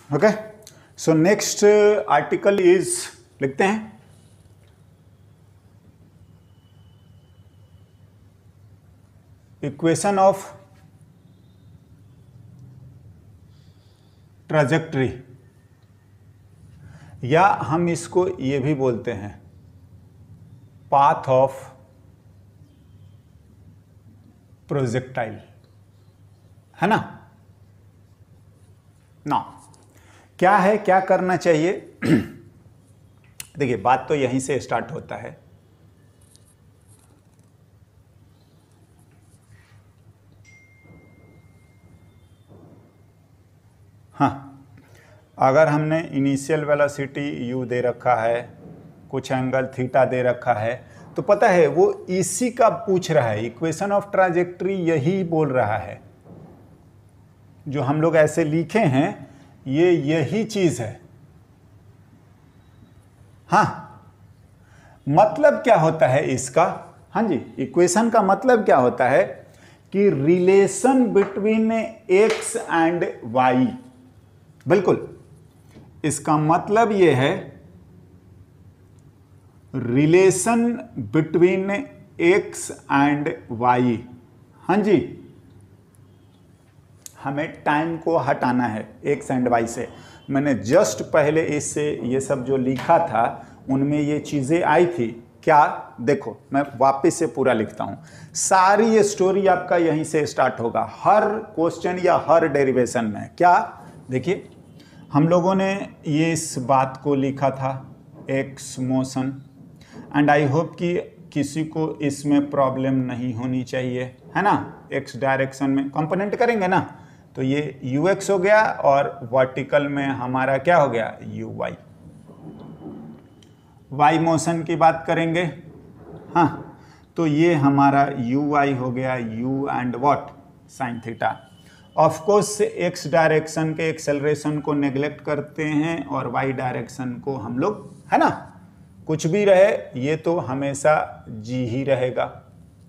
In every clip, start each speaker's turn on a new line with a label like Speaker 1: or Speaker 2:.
Speaker 1: Okay, so next article is, लिखते हैं equation of trajectory, या हम इसको ये भी बोलते हैं पाथ ऑफ प्रोजेक्टाइल, है ना। ना क्या है, क्या करना चाहिए? देखिए बात तो यहीं से स्टार्ट होता है। हाँ, अगर हमने इनिशियल वेलोसिटी u दे रखा है, कुछ एंगल थीटा दे रखा है, तो पता है वो इसी का पूछ रहा है, इक्वेशन ऑफ ट्रैजेक्टरी यही बोल रहा है। जो हम लोग ऐसे लिखे हैं ये यही चीज है। हाँ, मतलब क्या होता है इसका? हाँ जी, इक्वेशन का मतलब क्या होता है कि relation between x and y। बिल्कुल, इसका मतलब ये है relation between x and y। हाँ जी, हमें टाइम को हटाना है x एंड y से। मैंने जस्ट पहले इससे ये सब जो लिखा था उनमें ये चीजें आई थी। क्या? देखो मैं वापस से पूरा लिखता हूं। सारी ये स्टोरी आपका यहीं से स्टार्ट होगा, हर क्वेश्चन या हर डेरिवेशन में। क्या? देखिए हम लोगों ने ये इस बात को लिखा था x motion, and I hope कि किसी को इसमें प्रॉब्लम नहीं होनी चाहिए, है ना। एक्स डायरेक्शन में कंपोनेंट करेंगे ना, तो ये यू एक्स हो गया और वर्टिकल में हमारा क्या हो गया? You Y. वाई मोशन की बात करेंगे, हाँ, तो ये हमारा यू वाई हो गया, you and what? Sine theta. Of course x direction के एक्सेलरेशन को नेग्लेक्ट करते हैं और वाई डायरेक्शन को हम लोग, है ना, कुछ भी रहे ये तो हमेशा जी ही रहेगा।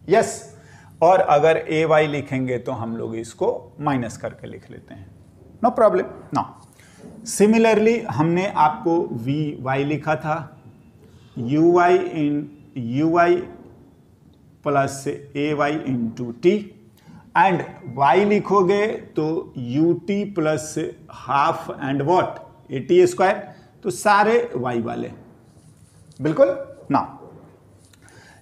Speaker 1: यस, और अगर ए वाई लिखेंगे तो हम लोग इसको माइनस करके लिख लेते हैं, नो प्रॉब्लम। नो, सिमिलरली हमने आपको वी वाई लिखा था, u y plus a y into t, and y लिखोगे तो u t plus half and what? A t square. तो सारे y वाले, बिल्कुल ना।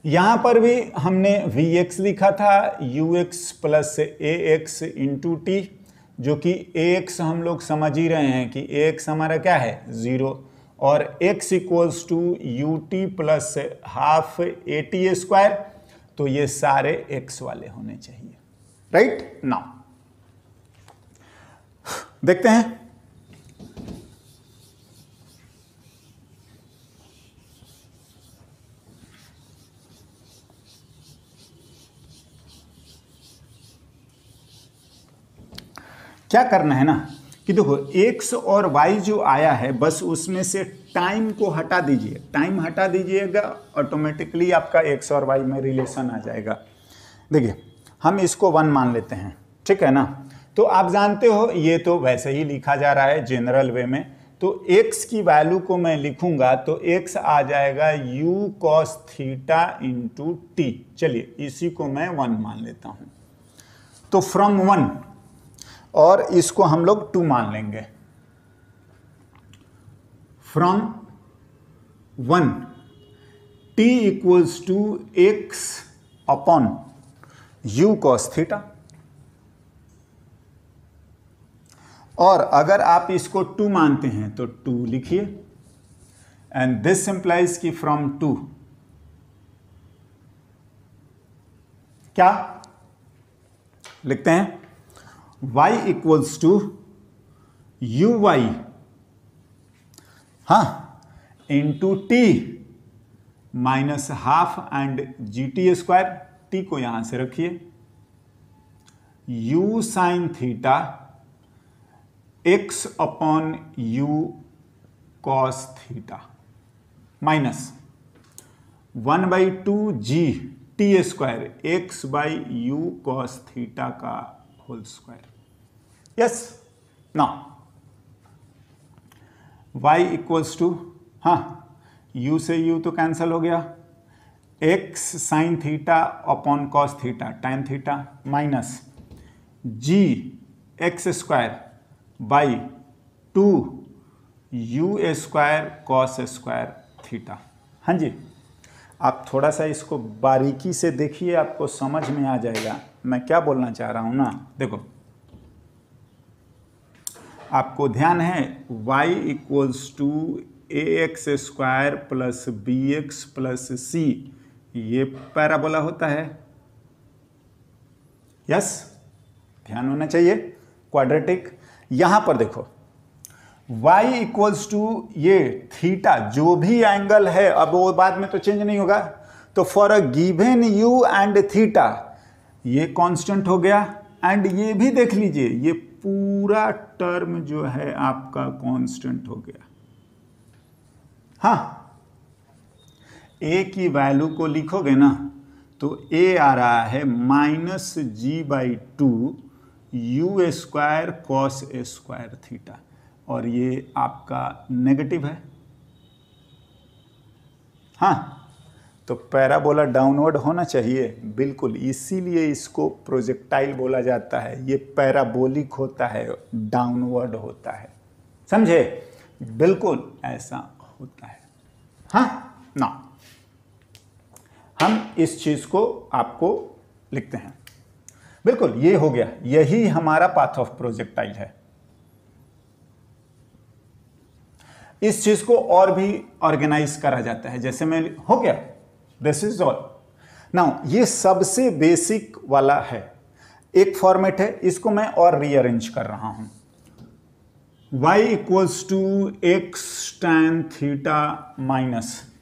Speaker 1: यहां पर भी हमने vx लिखा था, ux प्लस ए एक्स इंटू टी, जो कि ax हम लोग समझ ही रहे हैं कि ax हमारा क्या है? 0, और x equals to u t plus half a t square. तो ये सारे x वाले होने चाहिए, राइट। नाउ देखते हैं क्या करना है ना, कि देखो x और y जो आया है बस उसमें से टाइम को हटा दीजिए। टाइम हटा दीजिएगा, ऑटोमेटिकली आपका x और y में रिलेशन आ जाएगा। देखिए हम इसको 1 मान लेते हैं, ठीक है ना। तो आप जानते हो ये तो वैसे ही लिखा जा रहा है जनरल वे में, तो x की वैल्यू को मैं लिखूंगा तो x आ जाएगा u cos theta into T. चलिए इसी को मैं 1 मान लेता हूं, तो फ्रॉम 1, और इसको हम लोग 2 मान लेंगे। From 1 t equals to x upon u cos theta, और अगर आप इसको 2 मानते हैं तो 2 लिखिए, एंड दिस इंप्लाइज कि फ्रॉम 2 क्या लिखते हैं? y equals to u y, हाँ, into t minus half and g t square. T को यहां से रखिए, u sine theta x upon u cos theta minus 1/2 g t square x by u cos theta का whole square. Yes, now y equals to, हाँ u से u तो cancel हो गया, x sine theta upon cos theta टाइन theta minus g x square by 2 u square cos square theta. हाँ जी, आप थोड़ा सा इसको बारीकी से देखिए, आपको समझ में आ जाएगा मैं क्या बोलना चाह रहा हूँ ना। देखो, आपको ध्यान है y equals to a x square plus b x plus c, ये पैराबोला होता है। यस, ध्यान होना चाहिए, क्वाड्रेटिक। यहां पर देखो y इक्वल्स टू ये थीटा, जो भी एंगल है, अब वो बाद में तो चेंज नहीं होगा, तो for a given u and theta, ये कांस्टेंट हो गया, एंड ये भी देख लीजिए, ये पूरा टर्म जो है आपका कांस्टेंट हो गया। हाँ, a की वैल्यू को लिखोगे ना तो a आ रहा है -g/2 u square cos square theta, और ये आपका नेगेटिव है। हाँ, तो पैराबोला डाउनवर्ड होना चाहिए, बिल्कुल, इसीलिए इसको प्रोजेक्टाइल बोला जाता है। ये पैराबोलिक होता है, डाउनवर्ड होता है, समझे? बिल्कुल ऐसा होता है। हाँ ना, हम इस चीज को आपको लिखते हैं। बिल्कुल, ये हो गया, यही हमारा पाथ ऑफ प्रोजेक्टाइल है। इस चीज को और भी ऑर्गेनाइज करा जाता है, जैसे मैं हो गया, दिस इज ऑल। नाउ ये सबसे बेसिक वाला है, एक फॉर्मेट है, इसको मैं और रीअरेंज कर रहा हूं। y equals to x tan theta minus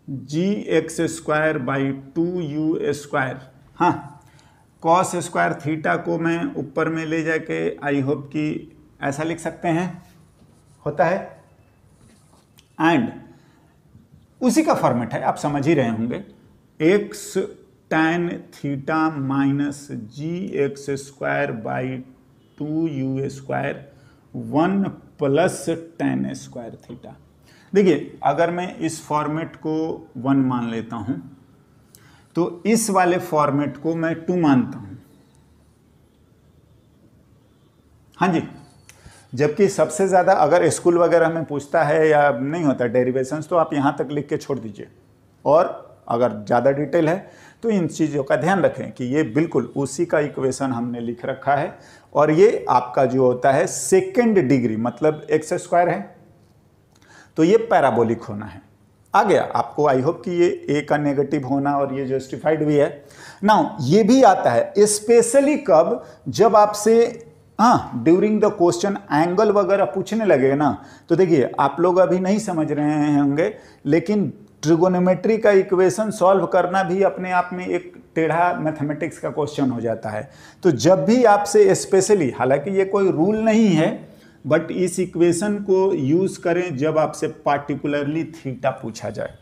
Speaker 1: g x square by 2u square. हाँ, कॉस स्क्वायर थीटा को मैं ऊपर में ले जाके आई होप कि ऐसा लिख सकते हैं, होता है, एंड उसी का फॉर्मेट है, आप समझ ही रहे होंगे, x tan theta minus g x square by 2u square 1 plus tan square theta. देखिए, अगर मैं इस फॉर्मेट को 1 मान लेता हूं तो इस वाले फॉर्मेट को मैं 2 मानता हूं। हाँ जी, जबकि सबसे ज़्यादा अगर स्कूल वगैरह में पूछता है या नहीं होता डेरिवेशंस, तो आप यहाँ तक लिख के छोड़ दीजिए, और अगर ज़्यादा डिटेल है तो इन चीज़ों का ध्यान रखें कि ये बिल्कुल उसी का इक्वेशन हमने लिख रखा है, और ये आपका जो होता है सेकेंड डिग्री, मतलब एक्स स्क्वायर है, तो ये पैराबोलिक होना है। आ गया आपको, आई होप कि ये ए का नेगेटिव होना और ये जस्टिफाइड भी है। नाउ ये भी आता है स्पेशली कब, जब आपसे हाँ ड्यूरिंग द क्वेश्चन एंगल वगैरह पूछने लगेगा ना, तो देखिए आप लोग अभी नहीं समझ रहे होंगे, लेकिन ट्रिगोनोमेट्री का इक्वेशन सॉल्व करना भी अपने आप में एक टेढ़ा मैथमेटिक्स का क्वेश्चन हो जाता है। तो जब भी आपसे स्पेशली, हालांकि ये कोई रूल नहीं है, बट इस इक्वेशन को यूज करें जब आपसे पार्टिकुलरली थीटा पूछा जाए,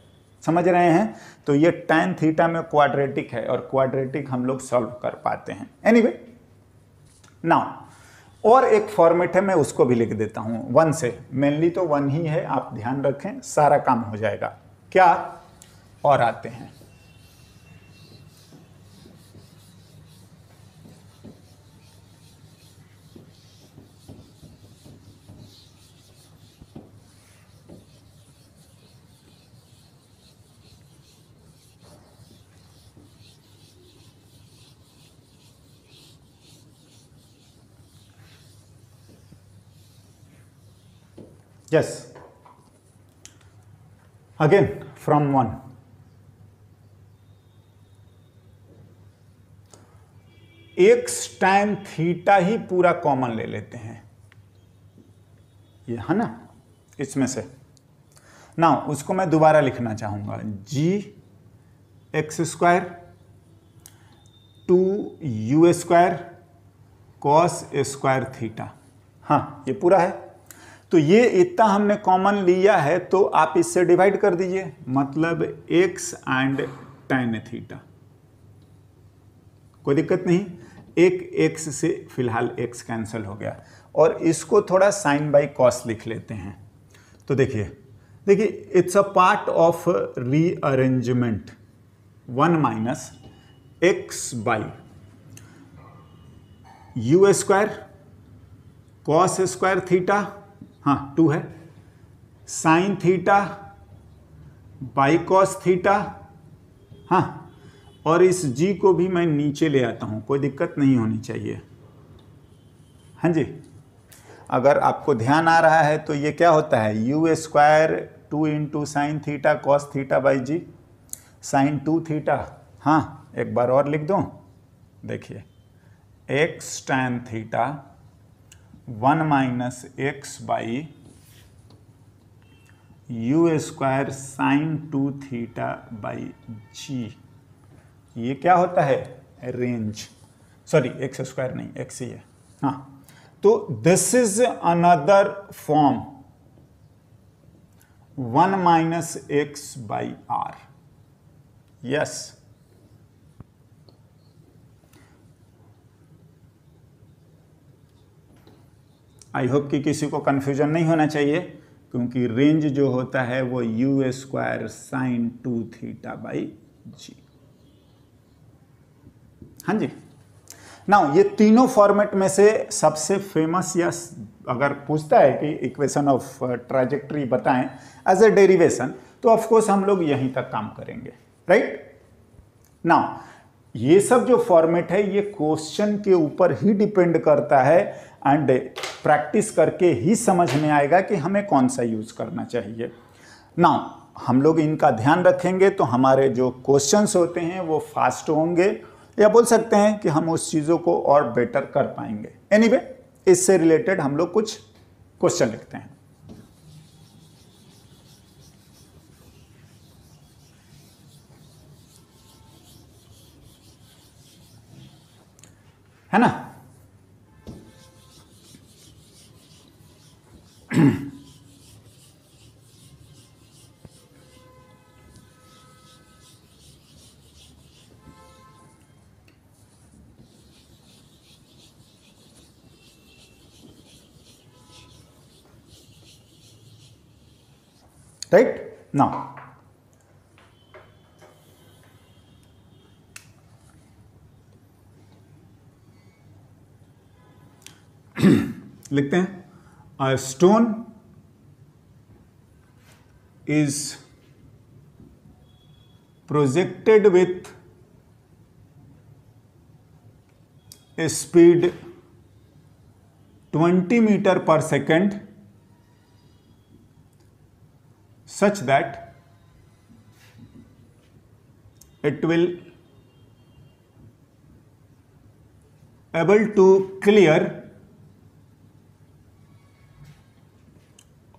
Speaker 1: समझ रहे हैं? तो ये tan थीटा में क्वाड्रेटिक है, और क्वाड्रेटिक हम लोग सॉल्व कर पाते हैं। एनीवे, नाउ और एक फॉर्मेट है, मैं उसको भी लिख देता हूं 1 से, मेनली तो 1 ही है, आप ध्यान रखें, सारा काम हो जाएगा। क्या? और आते हैं, yes, again from 1, x tan theta ही पूरा कॉमन ले लेते हैं, ये है ना, इसमें से। ना उसको मैं दोबारा लिखना चाहूंगा, g x square 2u square cos square theta. हाँ, ये पूरा है, तो ये इतना हमने कॉमन लिया है, तो आप इससे डिवाइड कर दीजिए, मतलब x एंड tan थीटा, कोई दिक्कत नहीं। एक x से फिलहाल x कैंसिल हो गया, और इसको थोड़ा साइन बाई कॉस लिख लेते हैं, तो देखिए it's a part of rearrangement 1 minus x by u square cos square theta, हाँ 2 है, sine theta by cos theta, हाँ, और इस जी को भी मैं नीचे ले आता हूं, कोई दिक्कत नहीं होनी चाहिए। हाँ जी, अगर आपको ध्यान आ रहा है तो ये क्या होता है, u square 2 into sine theta cos theta by g, sine 2 theta, हाँ एक बार और लिख दूं, देखिए x tan theta 1 minus x by u square sine 2 theta by g, ये क्या होता है, रेंज, सॉरी एक्स स्क्वायर नहीं, एक्स ही है, हाँ। तो this is another form 1 minus x by r, yes. I hope कि किसी को कंफ्यूजन नहीं होना चाहिए, क्योंकि रेंज जो होता है वो u square sine 2 theta by g. हाँ जी, नाउ ये तीनों फॉर्मेट में से सबसे फेमस, या अगर पूछता है कि इक्वेशन ऑफ ट्राजेक्टरी बताएं एज ए डेरिवेशन, तो ऑफ कोर्स हम लोग यहीं तक काम करेंगे, राइट। नाउ ये सब जो फॉर्मेट है ये क्वेश्चन के ऊपर ही डिपेंड करता है, एंड प्रैक्टिस करके ही समझ में आएगा कि हमें कौन सा यूज करना चाहिए। नाउ हम लोग इनका ध्यान रखेंगे तो हमारे जो क्वेश्चंस होते हैं वो फास्ट होंगे, या बोल सकते हैं कि हम उस चीज़ों को और बेटर कर पाएंगे। एनीवे, इससे रिलेटेड हम लोग कुछ क्वेश्चन लिखते हैं, है ना। राइट, नाउ लिखते हैं, a stone is projected with a speed 20 meter per second such that it will able to clear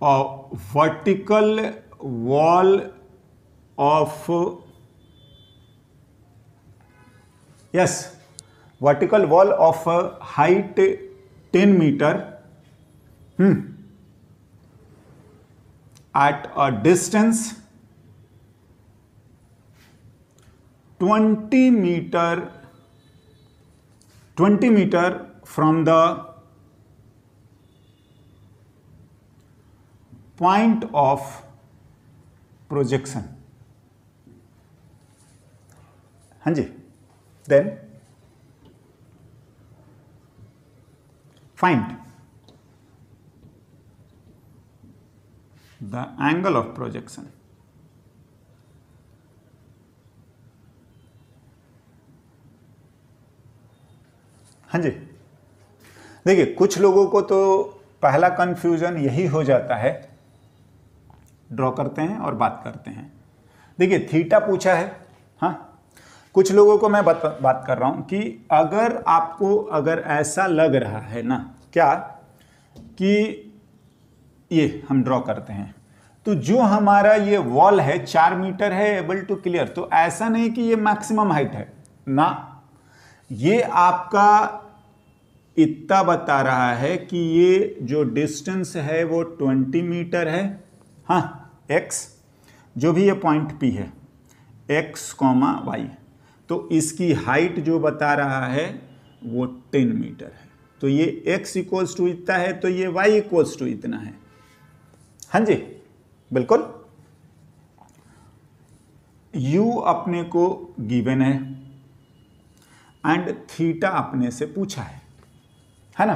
Speaker 1: a vertical wall of, yes, vertical wall of height 10 meter at a distance 20 meter from the point of projection। हाँ जी, then find the angle of projection। हाँ जी, देखिए कुछ लोगों को तो पहला confusion यही हो जाता है, ड्रॉ करते हैं और बात करते हैं। देखिए थीटा पूछा है, हाँ, कुछ लोगों को मैं बात कर रहा हूं कि अगर आपको अगर ऐसा लग रहा है ना क्या कि ये हम ड्रॉ करते हैं, तो जो हमारा ये वॉल है 4 मीटर है एबल टू क्लियर, तो ऐसा नहीं कि ये मैक्सिमम हाइट है ना, ये आपका इतना बता रहा है कि ये जो डिस्टेंस है वो 20 मीटर है, हाँ, x, जो भी ये पॉइंट P है, x, y, तो इसकी हाइट जो बता रहा है वो 10 मीटर है, तो ये x इक्वल्स टू इतना है, तो ये y इक्वल्स टू इतना है। हाँ जी, बिल्कुल। u अपने को गिवन है एंड थीटा अपने से पूछा है ना।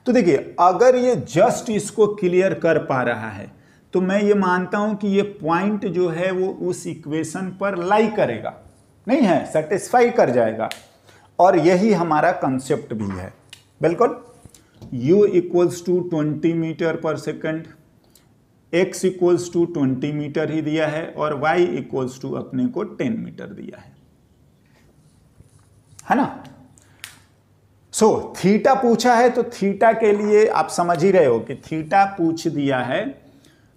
Speaker 1: तो देखिए अगर ये जस्ट इसको क्लियर कर पा रहा है तो मैं ये मानता हूं कि ये पॉइंट जो है वो उस इक्वेशन पर लाई करेगा, नहीं है, सेटिस्फाई कर जाएगा। और यही हमारा कंसेप्ट भी है, बिल्कुल। u equals to 20 metre per second, x equals to 20 metre ही दिया है और y इक्वल्स टू अपने को 10 मीटर दिया है ना। सो थीटा पूछा है तो थीटा के लिए आप समझ ही रहे हो कि थीटा पूछ दिया है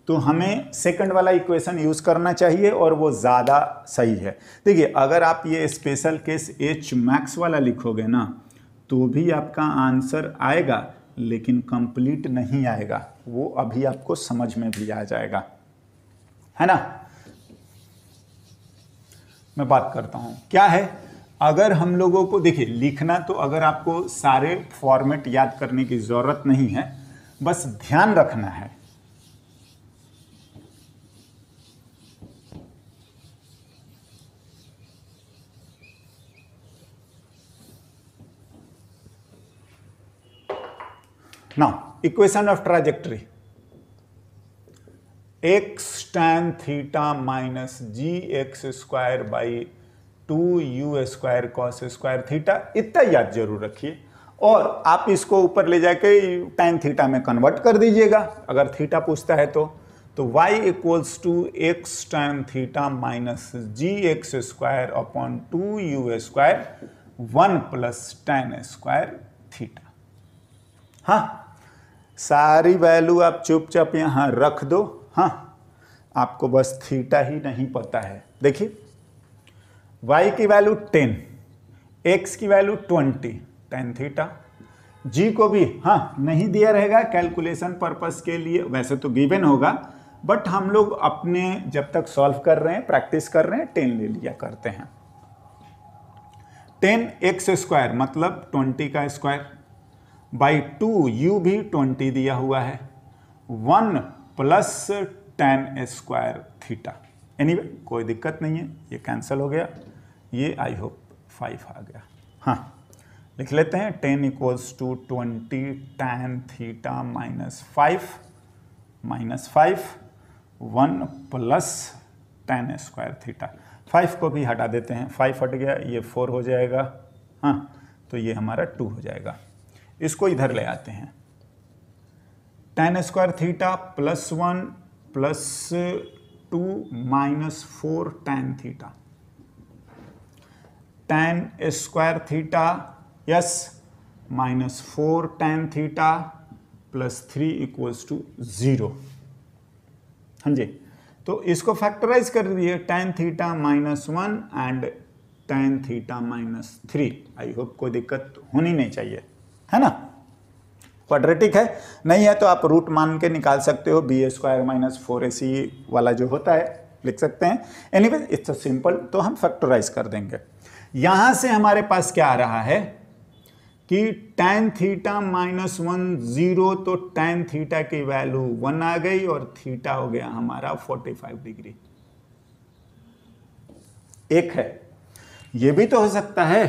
Speaker 1: तो हमें सेकंड वाला इक्वेशन यूज करना चाहिए और वो ज्यादा सही है। देखिए अगर आप ये स्पेशल केस एच मैक्स वाला लिखोगे ना तो भी आपका आंसर आएगा लेकिन कंप्लीट नहीं आएगा, वो अभी आपको समझ में भी आ जाएगा, है ना। मैं बात करता हूं क्या है, अगर हम लोगों को देखिए लिखना, तो अगर आपको सारे फॉर्मेट याद करने की जरूरत नहीं है, बस ध्यान रखना है। Now, equation of trajectory. X tan theta minus gx square by 2u square cos square theta, इतना याद जरूर रखिए। और आप इसको ऊपर ले जाके tan थीटा में कन्वर्ट कर दीजिएगा अगर थीटा पूछता है तो y equals to x tan theta minus g x square upon 2u square 1 plus tan square theta. हाँ, सारी वैल्यू आप चुपचाप यहां रख दो। हाँ, आपको बस थीटा ही नहीं पता है। देखिए y की वैल्यू 10, x की वैल्यू 20 tan थीटा, g को भी हाँ नहीं दिया रहेगा कैलकुलेशन पर्पस के लिए, वैसे तो गिवन होगा बट हम लोग अपने जब तक सॉल्व कर रहे हैं, प्रैक्टिस कर रहे हैं, 10 ले लिया करते हैं। 10x स्क्वायर मतलब 20 का स्क्वायर बाई 2, u भी 20 दिया हुआ है, 1 plus tan square theta. Anyway कोई दिक्कत नहीं है, ये कैंसिल हो गया, ये आई होप 5 आ गया। हाँ लिख लेते हैं 10 equals to 20 tan theta minus 5 1 plus tan square theta. 5 को भी हटा देते हैं, 5 हट गया, ये 4 हो जाएगा। हाँ तो ये हमारा 2 हो जाएगा। इसको इधर ले आते हैं, tan square theta plus 1 plus 2 minus 4 tan theta, tan square theta yes minus 4 tan theta plus 3 equals to 0। हाँ जी, तो इसको फैक्टराइज कर दिए, tan theta minus 1 and tan theta minus 3। I hope कोई दिक्कत होनी नहीं चाहिए, है ना। क्वाड्रेटिक है, नहीं है तो आप रूट मान के निकाल सकते हो, बी स्क्वायर माइनस 4ac वाला जो होता है लिख सकते हैं। एनीवे इट्स अ सिंपल, तो हम फैक्टराइज कर देंगे। यहां से हमारे पास क्या आ रहा है कि tan थीटा माइनस 1 0, तो tan थीटा की वैल्यू 1 आ गई और थीटा हो गया हमारा 45 डिग्री। एक है, ये भी तो हो सकता है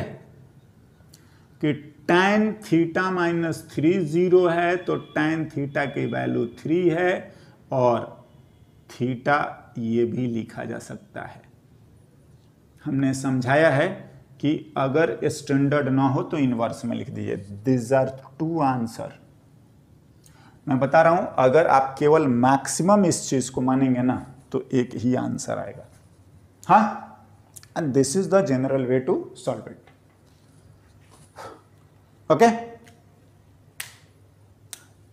Speaker 1: कि tan थीटा माइनस 3 0 है तो tan थीटा की वैल्यू 3 है और थीटा ये भी लिखा जा सकता है। हमने समझाया है कि अगर स्टैंडर्ड ना हो तो इनवर्स में लिख दीजिए। This are 2 answer. मैं बता रहा हूं अगर आप केवल मैक्सिमम इस चीज को मानेंगे ना तो एक ही आंसर आएगा। हाँ, and this is the general way to solve it. Okay,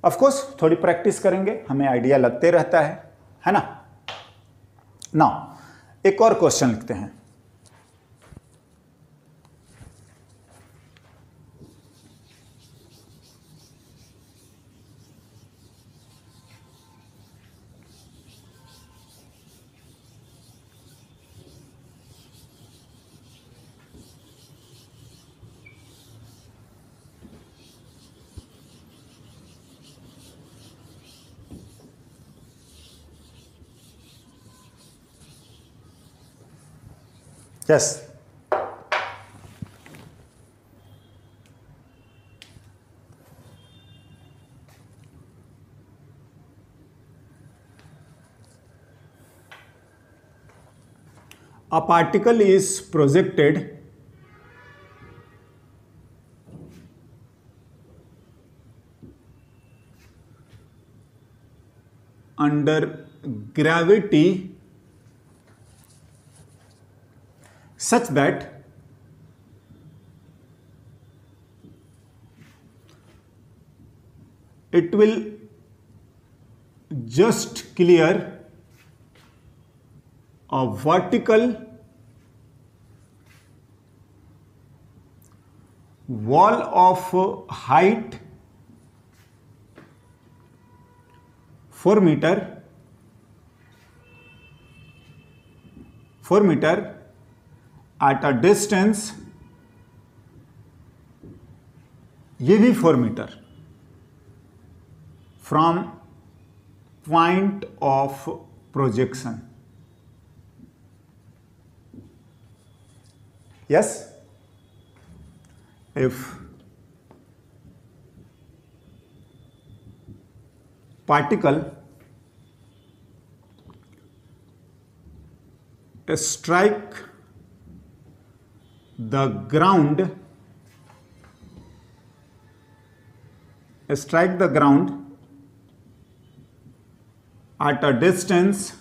Speaker 1: of course थोड़ी प्रैक्टिस करेंगे, हमें आइडिया लगते रहता है ना। नाउ एक और क्वेश्चन लिखते हैं। Yes a particle is projected under gravity such that it will just clear a vertical wall of height 4 meter at a distance, ये भी 4 metre, from point of projection. Yes, if particle strike the ground at a distance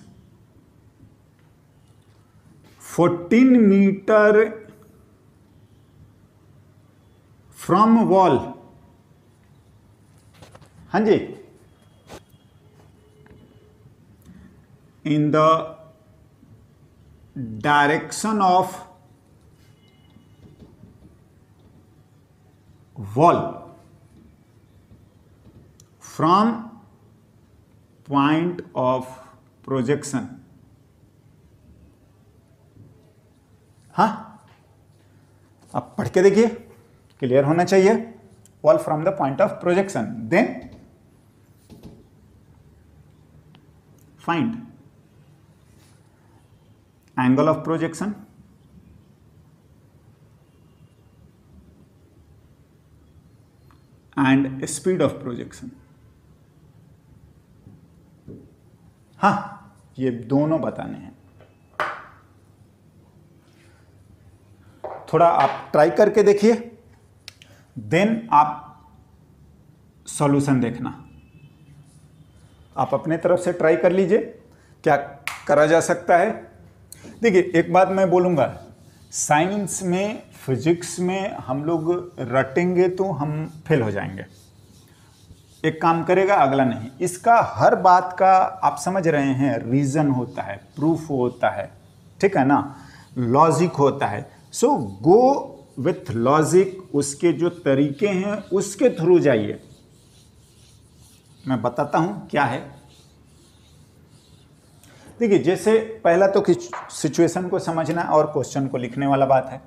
Speaker 1: 14 meter from wall, हाँ जी, in the direction of wall from point of projection. हाँ, आप पढ़ के देखिए, clear होना चाहिए. Wall from the point of projection, then find angle of projection, and speed of projection. हाँ, ये दोनों बताने हैं. थोड़ा आप ट्राई करके देखिए, देन आप सॉल्यूशन देखना. आप अपने तरफ से ट्राई कर लीजिए क्या करा जा सकता है. देखिए, एक बात मैं बोलूँगा, साइंस में, फिजिक्स में हम लोग रटेंगे तो हम फेल हो जाएंगे. एक काम करेगा, अगला नहीं. इसका हर बात का आप समझ रहे हैं, रीज़न होता है, प्रूफ होता है, ठीक है ना, लॉजिक होता है. सो गो विथ लॉजिक, उसके जो तरीके हैं उसके थ्रू जाइए. मैं बताता हूं क्या है. देखिए, जैसे पहला तो सिचुएशन को समझना और क्वेश्चन को लिखने वाला बात है.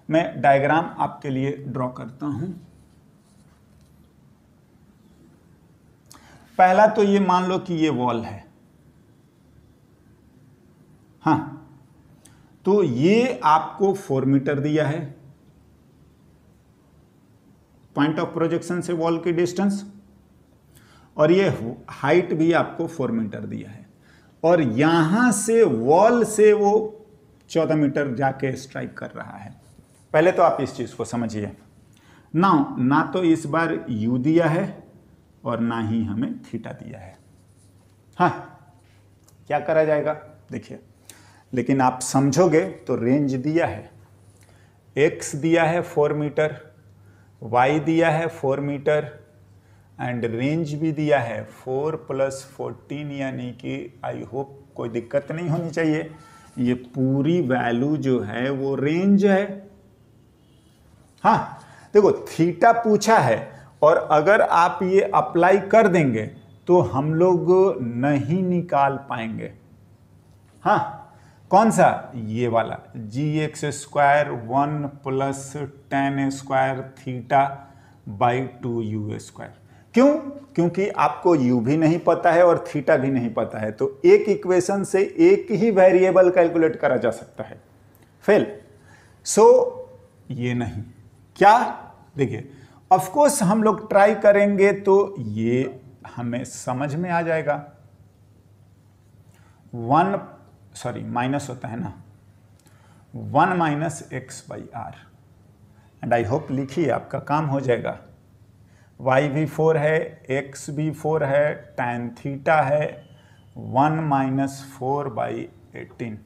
Speaker 1: मैं डायग्राम आपके लिए ड्रॉ करता हूं. पहला तो ये मान लो कि ये वॉल है. हाँ, तो ये आपको 4 मीटर दिया है पॉइंट ऑफ प्रोजेक्शन से वॉल की डिस्टेंस, और ये हाइट भी आपको 4 मीटर दिया है, और यहां से वॉल से वो 14 मीटर जाके स्ट्राइक कर रहा है. पहले तो आप इस चीज को समझिए. ना तो इस बार यू दिया है और ना ही हमें थीटा दिया है. हाँ, क्या करा जाएगा देखिए, लेकिन आप समझोगे तो रेंज दिया है, x दिया है 4 मीटर, y दिया है 4 मीटर, एंड रेंज भी दिया है 4 + 14, यानी कि आई होप कोई दिक्कत नहीं होनी चाहिए. ये पूरी वैल्यू जो है वो रेंज है. हाँ, देखो, थीटा पूछा है, और अगर आप ये अप्लाई कर देंगे तो हम लोग नहीं निकाल पाएंगे. हाँ, कौन सा, ये वाला gx² 1 + tan² θ/2u². क्यों? क्योंकि आपको u भी नहीं पता है और थीटा भी नहीं पता है, तो एक इक्वेशन से एक ही वेरिएबल कैलकुलेट करा जा सकता है. फेल. सो ये नहीं, क्या देखिए, ऑफ कोर्स हम लोग ट्राई करेंगे तो ये हमें समझ में आ जाएगा। माइनस होता है ना, 1 minus x by r, and I hope लिखिए, आपका काम हो जाएगा। y भी 4 है, x भी 4 है, tan थीटा है 1 माइनस 4 बाई 18,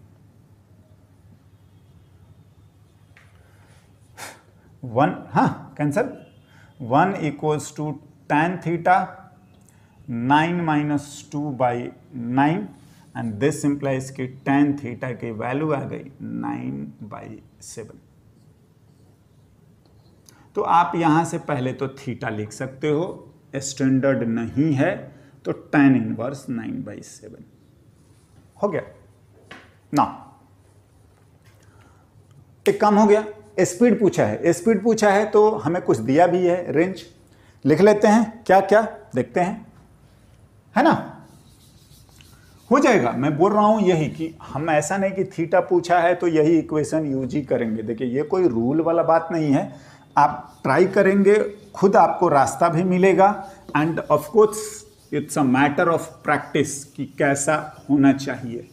Speaker 1: 1 हाँ cancel, 1 equals to tan theta 9 minus 2 by 9, and this implies कि tan थीटा की वैल्यू आ गई 9/7। तो आप यहां से पहले तो थीटा लिख सकते हो, स्टैंडर्ड नहीं है तो tan इनवर्स 9/7 हो गया ना। एक काम हो गया। स्पीड पूछा है, स्पीड पूछा है तो हमें कुछ दिया भी है, रेंज लिख लेते हैं, क्या क्या देखते हैं, है ना, हो जाएगा। मैं बोल रहा हूं यही कि हम ऐसा नहीं कि थीटा पूछा है तो यही इक्वेशन यूज ही करेंगे। देखिए ये कोई रूल वाला बात नहीं है, आप ट्राई करेंगे, खुद आपको रास्ता भी मिलेगा, end of course it's a matter of practice कि कैसा होना चाहिए।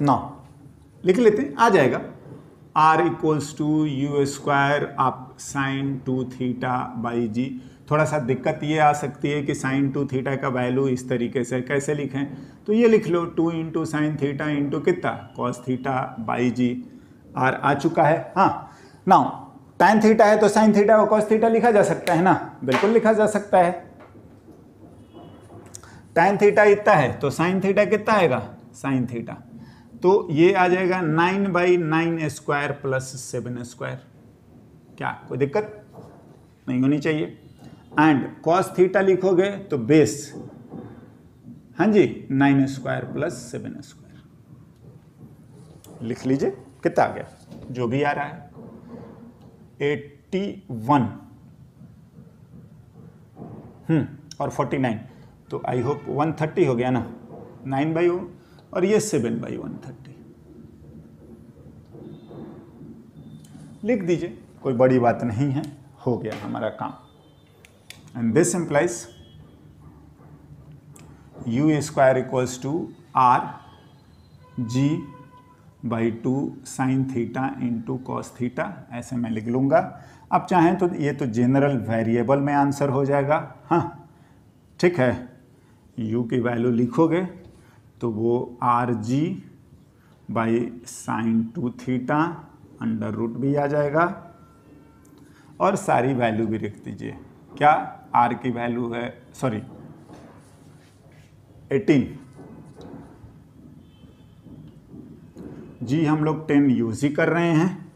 Speaker 1: ना लिख लेते हैं, आ जाएगा। r equals to u square आप साइन 2 थीटा बाई जी। थोड़ा सा दिक्कत ये आ सकती है कि साइन 2 थीटा का वैल्यू इस तरीके से कैसे लिखें, तो ये लिख लो 2 इंटू साइन थीटा इंटू कितना cos theta by g. r आ चुका है। हाँ नाउ tan थीटा है तो साइन थीटा और कॉस थीटा लिखा जा सकता है ना, बिल्कुल लिखा जा सकता है। tan थीटा इतना है तो साइन थीटा कितना आएगा, साइन थीटा, तो ये आ जाएगा 9/9 स्क्वायर प्लस 7 स्क्वायर। क्या कोई दिक्कत नहीं होनी चाहिए। एंड कॉस थीटा लिखोगे तो बेस, हाँ जी, 9 स्क्वायर प्लस 7 स्क्वायर लिख लीजिए। कितना आ गया, जो भी आ रहा है 81 और 49, तो आई होप 130 हो गया ना, 9/1 और ये 7/130 लिख दीजिए, कोई बड़ी बात नहीं है, हो गया हमारा काम। And this implies u square equals to r g by 2 sine theta into cos theta, ऐसे मैं लिख लूँगा। अब चाहें तो ये तो जनरल वेरिएबल में आंसर हो जाएगा। हाँ ठीक है, u की वैल्यू लिखोगे तो वो r g by sine 2 theta under root भी आ जाएगा, और सारी वैल्यू भी लिख दीजिए। क्या आर की वैल्यू है, सॉरी 18, जी हम लोग 10 यूज ही कर रहे हैं,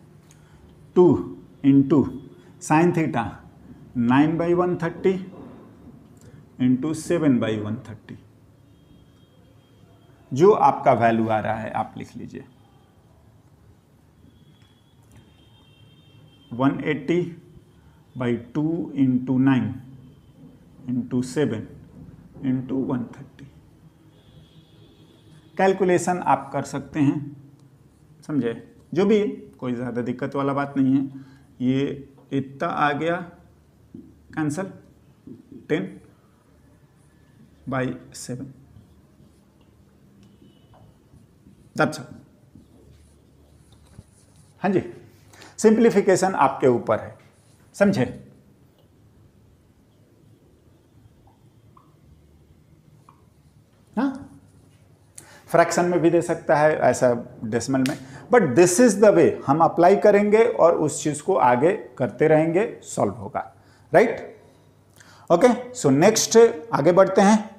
Speaker 1: 2 इंटू साइन थीटा 9/130 इंटू 7/130, जो आपका वैल्यू आ रहा है आप लिख लीजिए। 180/2 इंटू 9 इंटू 7 इंटू 130। कैलकुलेशन आप कर सकते हैं, समझे, जो भी कोई ज़्यादा दिक्कत वाला बात नहीं है। ये इतना आ गया कैंसल 10/7, दैट्स ऑल। हाँ जी, सिंप्लीफिकेशन आपके ऊपर है, समझे। हाँ फ्रैक्शन में भी दे सकता है, ऐसा डेसिमल में, but this is the way हम अप्लाई करेंगे और उस चीज को आगे करते रहेंगे, सॉल्व होगा, राइट। ओके, सो नेक्स्ट आगे बढ़ते हैं।